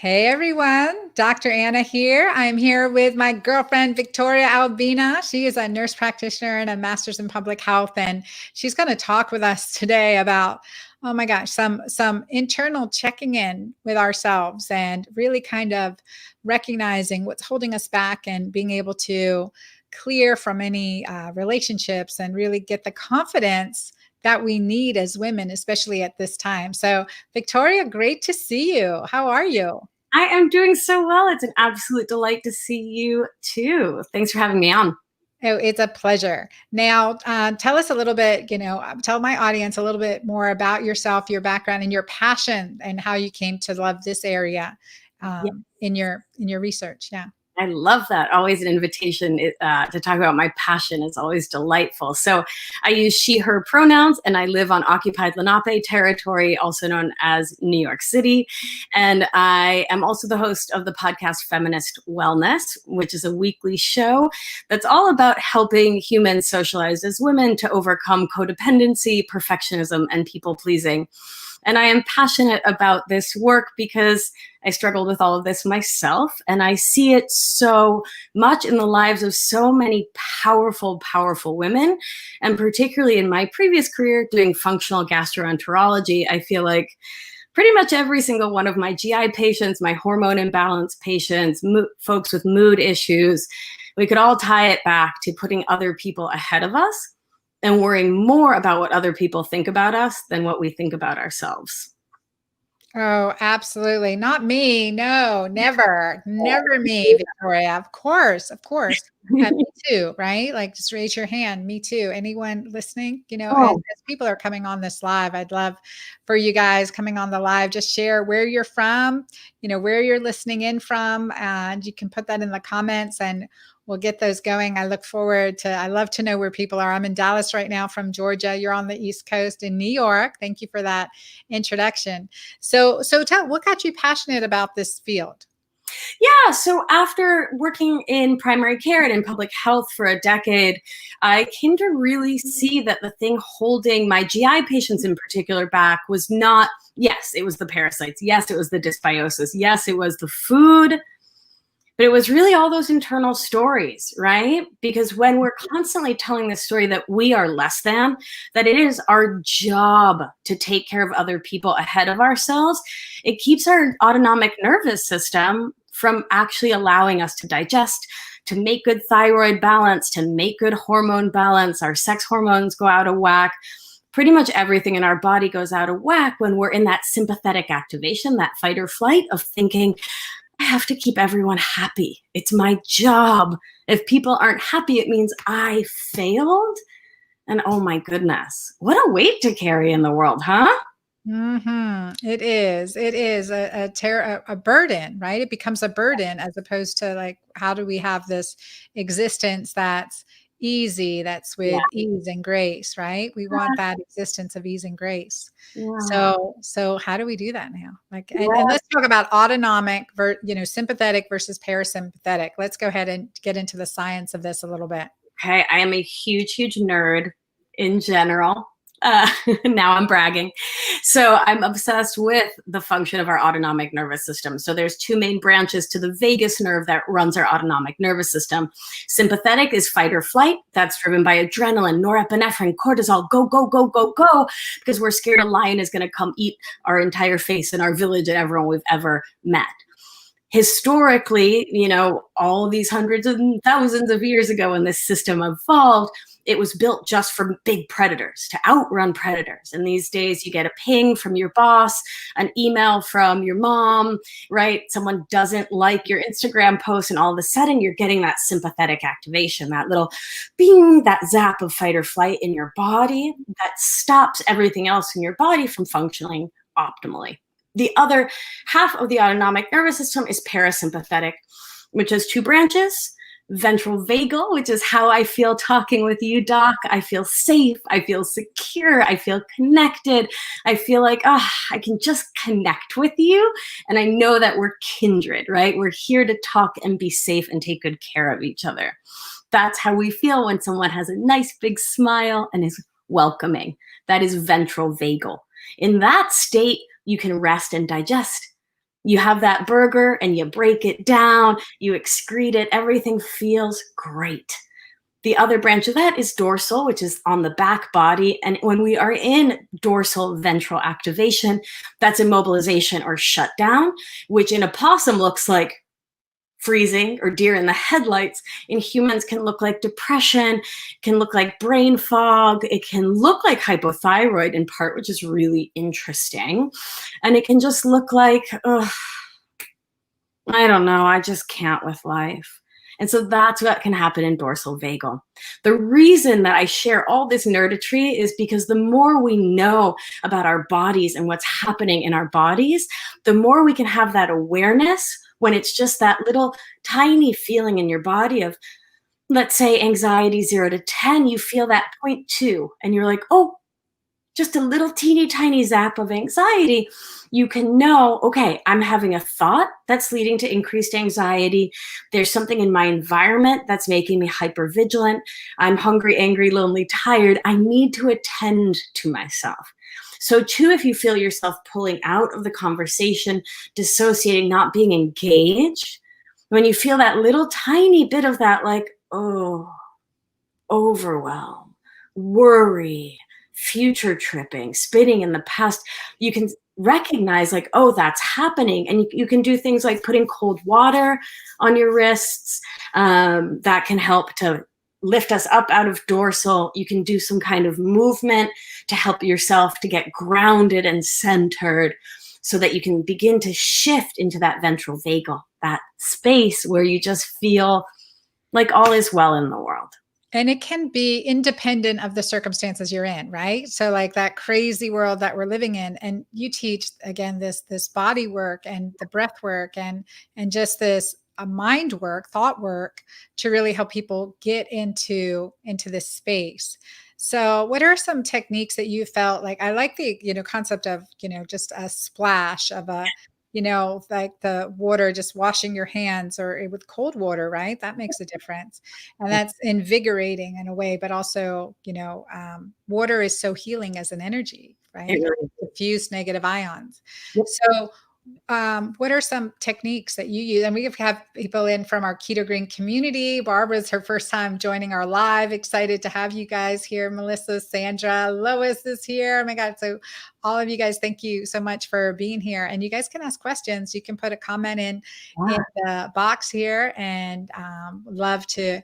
Hey everyone, Dr. Anna here. I'm here with my girlfriend, Victoria Albina. She is a nurse practitioner and a master's in public health. And she's going to talk with us today about, oh my gosh, some internal checking in with ourselves and really kind of recognizing what's holding us back and being able to clear from any relationships and really get the confidence that we need as women, especially at this time. So, Victoria, great to see you. How are you? I am doing so well. It's an absolute delight to see you too. Thanks for having me on. Oh, it's a pleasure. Now, tell us a little bit, tell my audience a little bit more about yourself, your background, and your passion, and how you came to love this area in your research. Yeah. I love that. Always an invitation to talk about my passion is always delightful. So I use she, her pronouns, and I live on occupied Lenape territory, also known as New York City. And I am also the host of the podcast Feminist Wellness, which is a weekly show that's all about helping humans socialized as women to overcome codependency, perfectionism, and people pleasing. And I am passionate about this work because I struggled with all of this myself, and I see it so much in the lives of so many powerful, powerful women. And particularly in my previous career doing functional gastroenterology, I feel like pretty much every single one of my GI patients, my hormone imbalance patients, folks with mood issues, we could all tie it back to putting other people ahead of us and worrying more about what other people think about us than what we think about ourselves. Oh, absolutely. Not me. No, never, never me, Victoria. Of course, of course. Me too, right? Like just raise your hand. Me too. Anyone listening, as people are coming on this live, I'd love for you guys coming on the live, just share where you're from, where you're listening in from, and you can put that in the comments and we'll get those going. I love to know where people are. I'm in Dallas right now from Georgia. You're on the East Coast in New York. Thank you for that introduction. So tell, what got you passionate about this field? Yeah, so after working in primary care and in public health for a decade, I came to really see that the thing holding my GI patients in particular back was not, yes, it was the parasites. Yes, it was the dysbiosis. Yes, it was the food. But it was really all those internal stories, right? Because when we're constantly telling this story that we are less than, that it is our job to take care of other people ahead of ourselves, it keeps our autonomic nervous system from actually allowing us to digest, to make good thyroid balance, to make good hormone balance. Our sex hormones go out of whack. Pretty much everything in our body goes out of whack when we're in that sympathetic activation, that fight or flight of thinking, I have to keep everyone happy. It's my job. If people aren't happy, it means I failed. And oh my goodness, what a weight to carry in the world, huh? Mm-hmm. It is a burden, right? It becomes a burden as opposed to like, how do we have this existence that's easy, that's with ease and grace, right? We want that existence of ease and grace. Yeah. So how do we do that now? Like, and let's talk about autonomic, sympathetic versus parasympathetic. Let's go ahead and get into the science of this a little bit. Okay, I am a huge, huge nerd in general. Now I'm bragging. So I'm obsessed with the function of our autonomic nervous system. So there's two main branches to the vagus nerve that runs our autonomic nervous system. Sympathetic is fight or flight. That's driven by adrenaline, norepinephrine, cortisol, go, go, go, go, go, because we're scared a lion is going to come eat our entire face and our village and everyone we've ever met. Historically, all these hundreds and thousands of years ago when this system evolved, it was built just for big predators, to outrun predators. And these days you get a ping from your boss, an email from your mom, right? Someone doesn't like your Instagram post, and all of a sudden you're getting that sympathetic activation, that little bing, that zap of fight or flight in your body that stops everything else in your body from functioning optimally. The other half of the autonomic nervous system is parasympathetic, which has two branches. Ventral vagal, which is how I feel talking with you, Doc. I feel safe. I feel secure. I feel connected. I feel like, I can just connect with you. And I know that we're kindred, right? We're here to talk and be safe and take good care of each other. That's how we feel when someone has a nice big smile and is welcoming. That is ventral vagal. In that state, you can rest and digest. You have that burger and you break it down, you excrete it, everything feels great. The other branch of that is dorsal, which is on the back body. And when we are in dorsal ventral activation, that's immobilization or shutdown, which in a possum looks like freezing or deer in the headlights. In humans can look like depression, can look like brain fog, it can look like hypothyroid in part, which is really interesting. And it can just look like, I don't know, I just can't with life. And so that's what can happen in dorsal vagal. The reason that I share all this nerdetry is because the more we know about our bodies and what's happening in our bodies, the more we can have that awareness when it's just that little tiny feeling in your body of, let's say, anxiety 0 to 10, you feel that 0.2 and you're like, oh, just a little teeny tiny zap of anxiety. You can know, okay, I'm having a thought that's leading to increased anxiety. There's something in my environment that's making me hypervigilant. I'm hungry, angry, lonely, tired. I need to attend to myself. So too, if you feel yourself pulling out of the conversation, dissociating, not being engaged, when you feel that little tiny bit of that, like, oh, overwhelm, worry, future tripping, spinning in the past, you can recognize like, oh, that's happening. And you can do things like putting cold water on your wrists. That can help to lift us up out of dorsal. You can do some kind of movement to help yourself to get grounded and centered so that you can begin to shift into that ventral vagal, that space where you just feel like all is well in the world. And it can be independent of the circumstances you're in, right? So like that crazy world that we're living in, and you teach again this body work and the breath work and just this mind work, thought work to really help people get into this space. So what are some techniques that you felt like? I like the, concept of, just a splash of a, like the water, just washing your hands or with cold water, right? That makes a difference. And that's invigorating in a way, but also, water is so healing as an energy, right? Diffuse negative ions. Yep. So what are some techniques that you use? And we have people in from our Keto Green community. Barbara's her first time joining our live. Excited to have you guys here. Melissa, Sandra, Lois is here. Oh my God. So all of you guys, thank you so much for being here. And you guys can ask questions. You can put a comment in the box here, and love to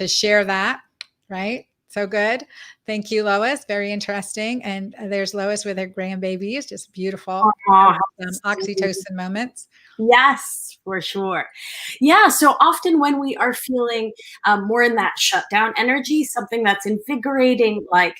share that. Right. So good. Thank you, Lois. Very interesting. And there's Lois with her grandbabies. Just beautiful. Oxytocin moments. Yes, for sure. Yeah. So often when we are feeling more in that shutdown energy, something that's invigorating, like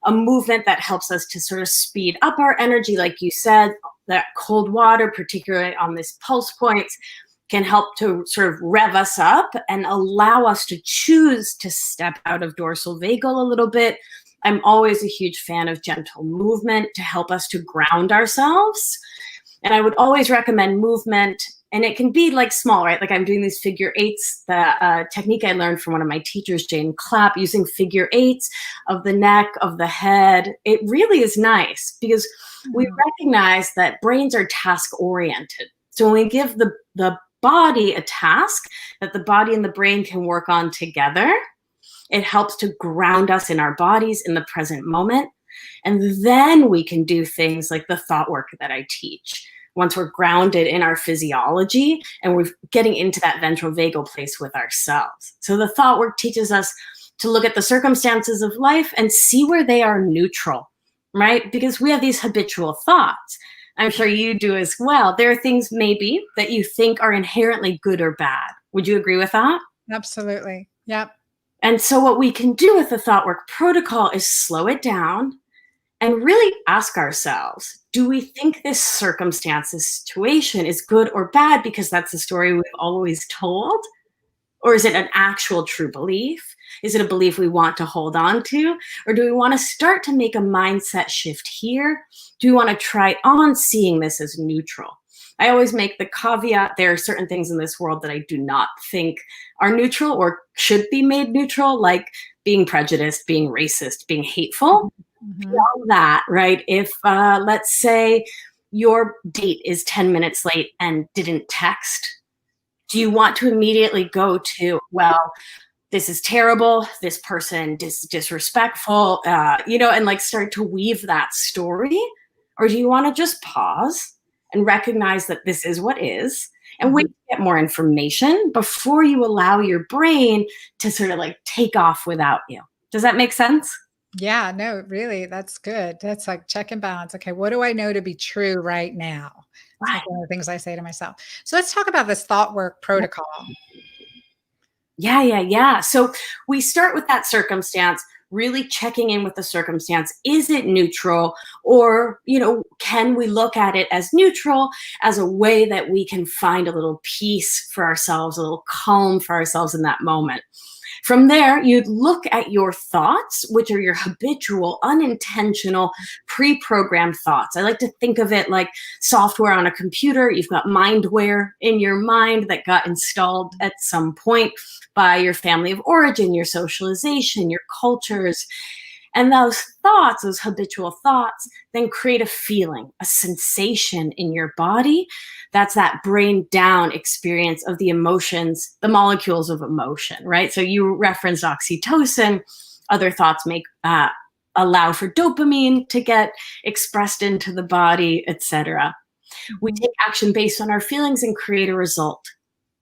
a movement that helps us to sort of speed up our energy, like you said, that cold water, particularly on this pulse points, can help to sort of rev us up and allow us to choose to step out of dorsal vagal a little bit. I'm always a huge fan of gentle movement to help us to ground ourselves. And I would always recommend movement, and it can be like small, right? Like I'm doing these figure eights, the technique I learned from one of my teachers, Jane Clapp, using figure eights of the neck, of the head. It really is nice because we recognize that brains are task oriented. So when we give the body a task that the body and the brain can work on together, it helps to ground us in our bodies in the present moment. And then we can do things like the thought work that I teach. Once we're grounded in our physiology and we're getting into that ventral vagal place with ourselves. So the thought work teaches us to look at the circumstances of life and see where they are neutral, right? Because we have these habitual thoughts. I'm sure you do as well. There are things maybe that you think are inherently good or bad. Would you agree with that? Absolutely. Yep. And so what we can do with the thought work protocol is slow it down and really ask ourselves, do we think this circumstance, this situation is good or bad because that's the story we've always told? Or is it an actual true belief? Is it a belief we want to hold on to? Or do we want to start to make a mindset shift here? Do we want to try on seeing this as neutral? I always make the caveat, there are certain things in this world that I do not think are neutral or should be made neutral, like being prejudiced, being racist, being hateful. All that, right? If, let's say, your date is 10 minutes late and didn't text? Do you want to immediately go to, well, this is terrible, this person is disrespectful, and like start to weave that story? Or do you want to just pause and recognize that this is what is and wait to get more information before you allow your brain to sort of like take off without you? Does that make sense? Yeah, no, really, that's good. That's like check and balance. Okay, what do I know to be true right now? It's like Right. one of the things I say to myself. So let's talk about this thought work protocol. Yeah. So we start with that circumstance, really checking in with the circumstance. Is it neutral? Or, can we look at it as neutral, as a way that we can find a little peace for ourselves, a little calm for ourselves in that moment? From there, you'd look at your thoughts, which are your habitual, unintentional, pre-programmed thoughts. I like to think of it like software on a computer. You've got mindware in your mind that got installed at some point by your family of origin, your socialization, your cultures. And those thoughts, those habitual thoughts, then create a feeling, a sensation in your body. That's that brain down experience of the emotions, the molecules of emotion, right? So you referenced oxytocin. Other thoughts allow for dopamine to get expressed into the body, etc. We take action based on our feelings and create a result.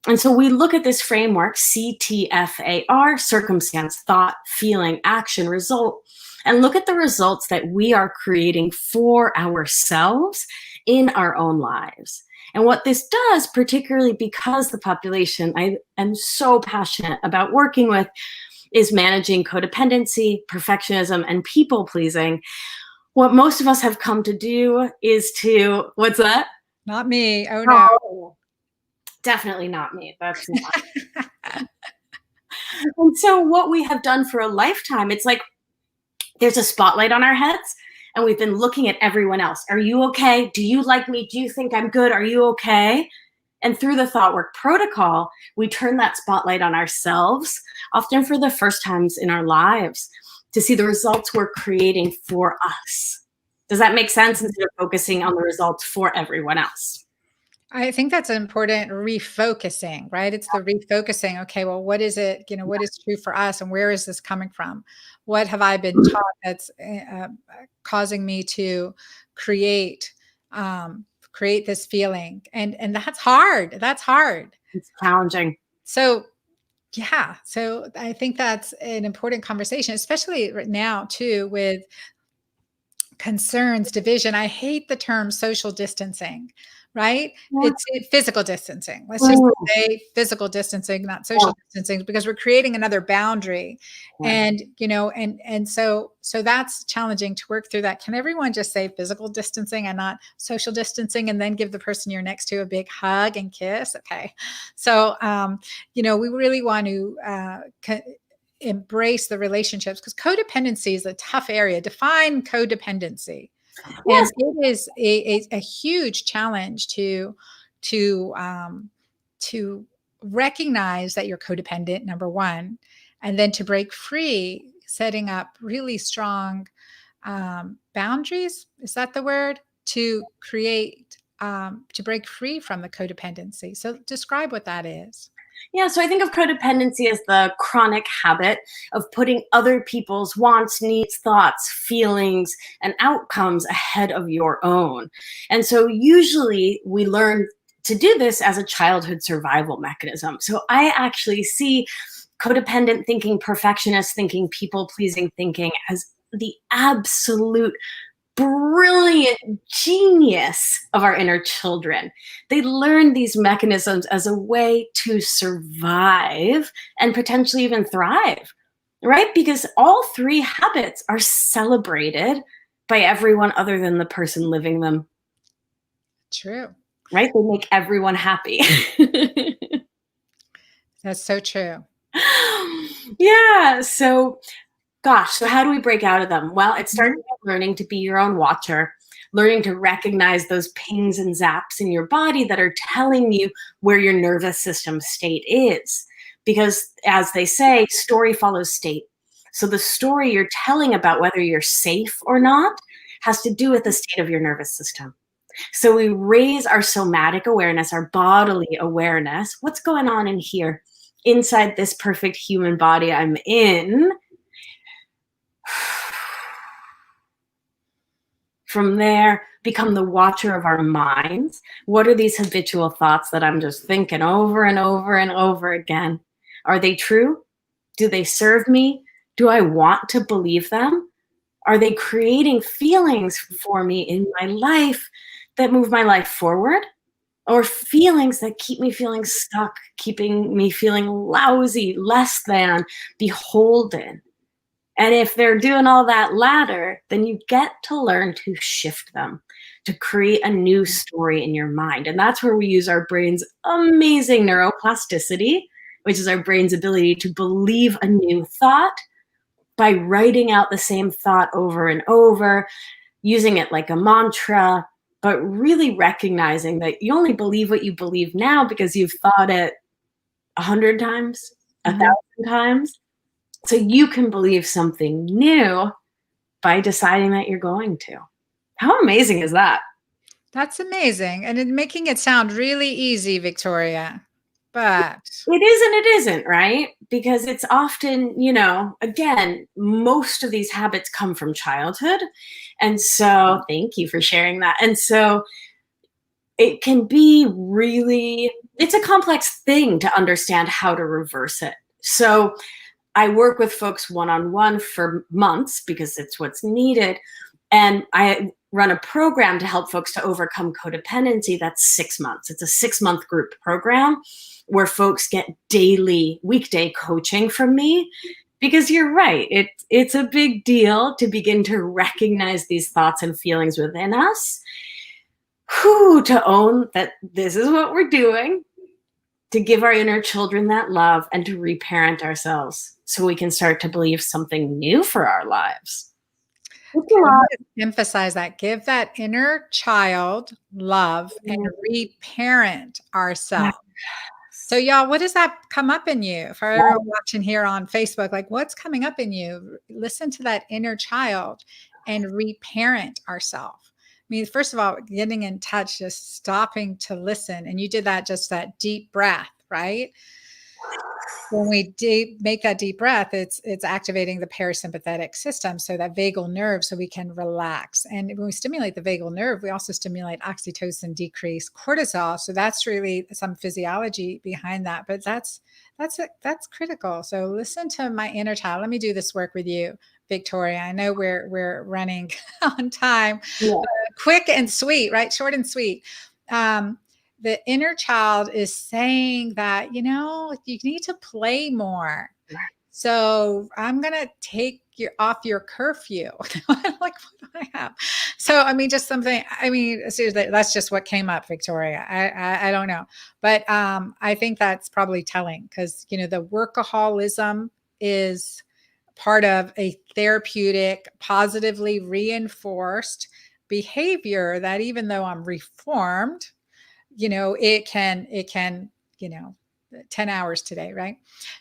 And so we look at this framework, CTFAR, circumstance, thought, feeling, action, result, and look at the results that we are creating for ourselves in our own lives. And what this does, particularly because the population I am so passionate about working with is managing codependency, perfectionism, and people pleasing, what most of us have come to do is to, what's that? Not me. Oh, no. Oh, definitely not me. That's not. And so what we have done for a lifetime, it's like there's a spotlight on our heads and we've been looking at everyone else. Are you okay? Do you like me? Do you think I'm good? Are you okay? And through the Thoughtwork protocol, we turn that spotlight on ourselves, often for the first times in our lives, to see the results we're creating for us. Does that make sense? Instead of focusing on the results for everyone else. I think that's an important refocusing, right? It's the refocusing. Okay, well, what is it? What is true for us, and where is this coming from? What have I been taught that's causing me to create this feeling? And that's hard. That's hard. It's challenging. So yeah, so I think that's an important conversation, especially right now too, with concerns, division. I hate the term social distancing, right? Yeah. It's physical distancing. Let's just say physical distancing, not social distancing, because we're creating another boundary. And, so that's challenging to work through that. Can everyone just say physical distancing and not social distancing, and then give the person you're next to a big hug and kiss? Okay. So, we really want to, embrace the relationships, because codependency is a tough area. Define codependency. Yes. And it is a huge challenge to recognize that you're codependent, number one, and then to break free, setting up really strong boundaries. Is that the word? To create, to break free from the codependency. So describe what that is. Yeah, so I think of codependency as the chronic habit of putting other people's wants, needs, thoughts, feelings, and outcomes ahead of your own. And so usually we learn to do this as a childhood survival mechanism. So I actually see codependent thinking, perfectionist thinking, people-pleasing thinking as the absolute brilliant genius of our inner children. They learn these mechanisms as a way to survive and potentially even thrive, right? Because all three habits are celebrated by everyone other than the person living them. True. Right? They make everyone happy. That's so true. Yeah. So gosh, so how do we break out of them? Well, it starts with learning to be your own watcher, learning to recognize those pings and zaps in your body that are telling you where your nervous system state is. Because as they say, story follows state. So the story you're telling about whether you're safe or not has to do with the state of your nervous system. So we raise our somatic awareness, our bodily awareness. What's going on in here inside this perfect human body I'm in? From there, become the watcher of our minds. What are these habitual thoughts that I'm just thinking over and over and over again? Are they true? Do they serve me? Do I want to believe them? Are they creating feelings for me in my life that move my life forward? Or feelings that keep me feeling stuck, keeping me feeling lousy, less than, beholden? And if they're doing all that latter, then you get to learn to shift them, to create a new story in your mind. And that's where we use our brain's amazing neuroplasticity, which is our brain's ability to believe a new thought by writing out the same thought over and over, using it like a mantra, but really recognizing that you only believe what you believe now because you've thought it 100 times, 1,000 times. So you can believe something new by deciding that you're going to. How amazing is that? That's amazing. And making it sound really easy, Victoria. But It is and it isn't, right? Because it's often, again, most of these habits come from childhood. And so, thank you for sharing that. And so, it can be it's a complex thing to understand how to reverse it. So, I work with folks one-on-one for months because it's what's needed. And I run a program to help folks to overcome codependency. That's 6 months. It's a 6-month group program where folks get daily, weekday coaching from me. Because you're right, it's a big deal to begin to recognize these thoughts and feelings within us. To own that this is what we're doing, to give our inner children that love, and to reparent ourselves so we can start to believe something new for our lives. Emphasize that. Give that inner child love and reparent ourselves. So y'all, what does that come up in you? For everyone watching here on Facebook, like what's coming up in you? Listen to that inner child and reparent ourselves. I mean, first of all, getting in touch, just stopping to listen. And you did that, just that deep breath, right? When we make that deep breath, it's activating the parasympathetic system, so that vagal nerve, so we can relax. And when we stimulate the vagal nerve, we also stimulate oxytocin, decrease cortisol. So that's really some physiology behind that. But that's critical. So listen to my inner child. Let me do this work with you, Victoria. I know we're running on time. Yeah. Quick and sweet, right? Short and sweet. The inner child is saying that, you need to play more. So I'm going to take you off your curfew. Like, what do I have? So, I mean, just something, seriously, that's just what came up, Victoria. I don't know. But I think that's probably telling because, the workaholism is part of a therapeutic, positively reinforced behavior that even though I'm reformed, it can 10 hours today, right?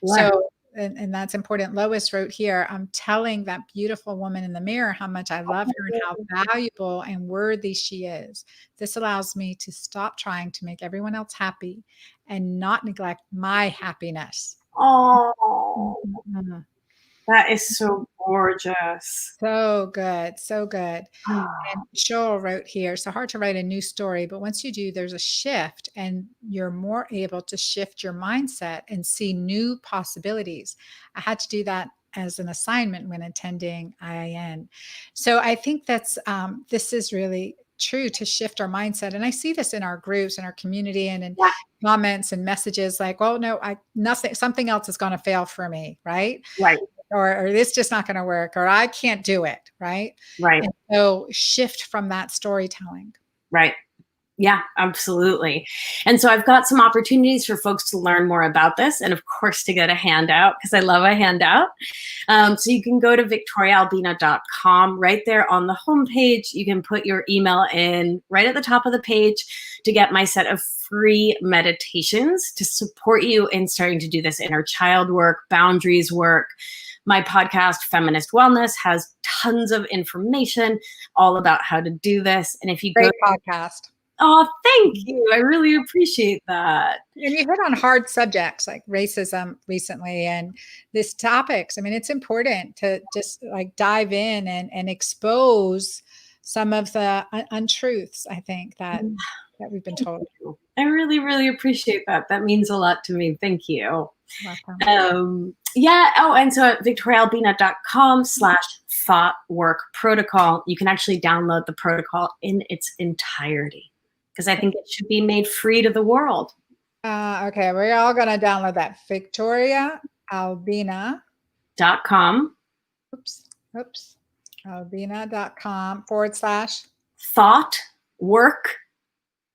So and that's important. Lois wrote here, I'm telling that beautiful woman in the mirror how much I love her and how valuable and worthy she is. This allows me to stop trying to make everyone else happy and not neglect my happiness. Oh, that is so gorgeous. So good. So good. And Joel wrote here, so hard to write a new story, but once you do, there's a shift and you're more able to shift your mindset and see new possibilities. I had to do that as an assignment when attending IIN. So I think that's, this is really true, to shift our mindset. And I see this in our groups, in our community, and in comments and messages like, well, no, something else is going to fail for me. Right. Right. Or this just not going to work, or I can't do it. Right. Right. And so shift from that storytelling. Right. Yeah, absolutely. And so I've got some opportunities for folks to learn more about this, and of course to get a handout, because I love a handout. So you can go to victoriaalbina.com. Right there on the homepage, you can put your email in right at the top of the page to get my set of free meditations to support you in starting to do this inner child work, boundaries work. My podcast, Feminist Wellness, has tons of information all about how to do this. And if you go, Great podcast. oh, thank you. I really appreciate that. And you hit on hard subjects like racism recently and these topics. I mean, it's important to just like dive in and expose some of the untruths, I think, that we've been told. I really, really appreciate that. That means a lot to me. Thank you. Welcome. Yeah. Oh, and so at victoriaalbina.com/thoughtwork protocol, you can actually download the protocol in its entirety, because I think it should be made free to the world. Okay, we're all going to download that. victoriaalbina.com. albina.com/thoughtwork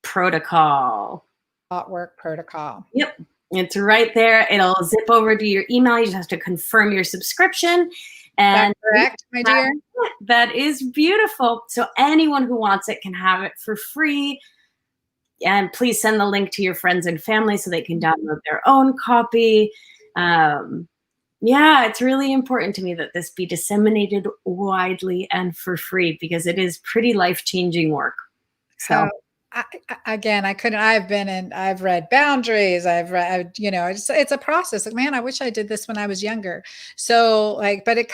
protocol. Thoughtwork protocol. Yep. It's right there. It'll zip over to your email. You just have to confirm your subscription. And that's correct, my dear. That is beautiful. So anyone who wants it can have it for free. And please send the link to your friends and family so they can download their own copy. Yeah, it's really important to me that this be disseminated widely and for free, because it is pretty life-changing work. So I've read boundaries. I've read, it's a process. Like, man, I wish I did this when I was younger. So but it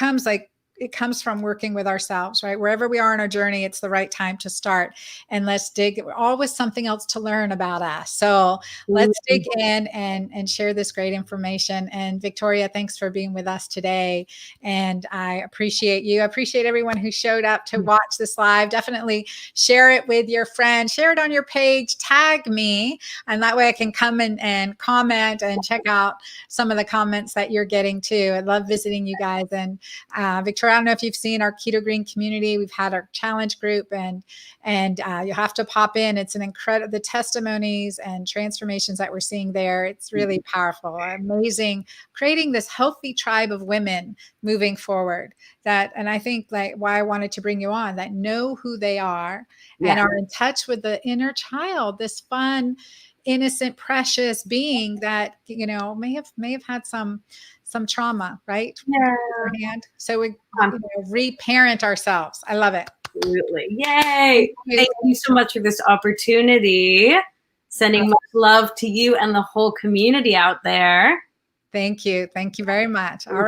comes from working with ourselves, right? Wherever we are in our journey, it's the right time to start. And let's dig, always something else to learn about us. So let's dig in and share this great information. And Victoria, thanks for being with us today. And I appreciate you. I appreciate everyone who showed up to watch this live. Definitely share it with your friends, share it on your page, tag me. And that way I can come and comment and check out some of the comments that you're getting too. I love visiting you guys. And Victoria, I don't know if you've seen our Keto Green community. We've had our challenge group, and you have to pop in. It's an incredible, the testimonies and transformations that we're seeing there. It's really powerful, amazing, creating this healthy tribe of women moving forward. And I think why I wanted to bring you on, that know who they are and are in touch with the inner child, this fun, innocent, precious being that may have had some trauma, right? Yeah. So we reparent ourselves. I love it. Absolutely. Yay. Thank you so much for this opportunity. Sending much love to you and the whole community out there. Thank you. Thank you very much. All right.